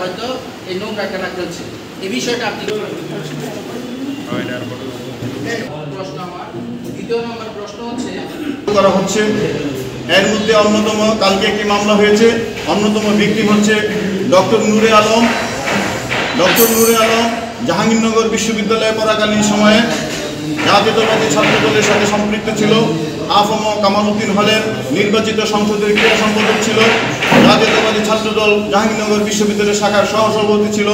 হয়তো এই নোংরা একটা চলছে, এই বিষয়টা আপনি প্রশ্ন আমার দ্বিতীয় নম্বর প্রশ্ন করা হচ্ছে। এর মধ্যে অন্যতম কালকে একটি মামলা হয়েছে, অন্যতম ভিকটিম হচ্ছে ডক্টর নূরে আলম। ডক্টর নূরে আলম জাহাঙ্গীরনগর বিশ্ববিদ্যালয়ে পড়াকালীন সময়ে জাতীয়তাবাদী ছাত্র দলের সাথে সম্পৃক্ত ছিল। আফম কামাল উদ্দিন হলের নির্বাচিত সংসদের ক্রীড়া সম্পাদক ছিল। জাতীয়তাবাদী ছাত্রদল জাহাঙ্গীরনগর বিশ্ববিদ্যালয়ের শাখার সহসভাপতি ছিল।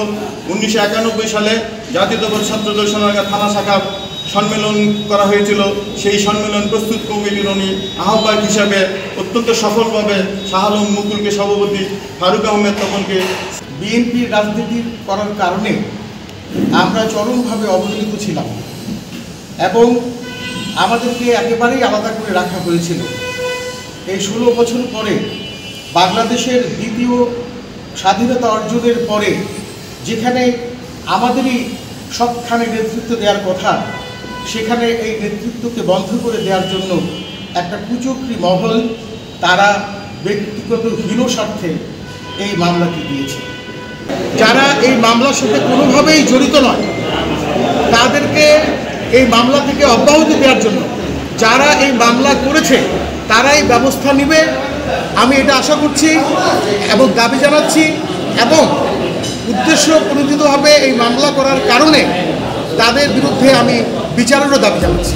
1991 সালে জাতীয়তাবাদী ছাত্রদল সোনারগাঁ থানা শাখার সম্মেলন করা হয়েছিল। সেই সম্মেলন প্রস্তুত কমিটির উনি আহ্বায়ক হিসাবে অত্যন্ত সফলভাবে শাহ আলম মুকুলকে সভাপতি, ফারুক আহমেদ তপনকে। বিএনপির রাজনীতি করার কারণে আমরা চরমভাবে অবহেলিত ছিলাম এবং আমাদেরকে একেবারেই আলাদা করে রাখা হয়েছিল। এই 16 বছর পরে বাংলাদেশের দ্বিতীয় স্বাধীনতা অর্জনের পরে যেখানে আমাদেরই সবখানে নেতৃত্ব দেওয়ার কথা, সেখানে এই নেতৃত্বকে বন্ধ করে দেওয়ার জন্য একটা কুচক্রী মহল তারা ব্যক্তিগত হীন স্বার্থে এই মামলাটি দিয়েছে। যারা এই মামলার সাথে কোনোভাবেই জড়িত নয় তাদেরকে এই মামলা থেকে অব্যাহতি দেওয়ার জন্য যারা এই মামলা করেছে তারাই ব্যবস্থা নেবে, আমি এটা আশা করছি এবং দাবি জানাচ্ছি, এবং উদ্দেশ্য প্রণোদিতভাবে এই মামলা করার কারণে তাদের বিরুদ্ধে আমি বিচারেরও দাবি জানাচ্ছি।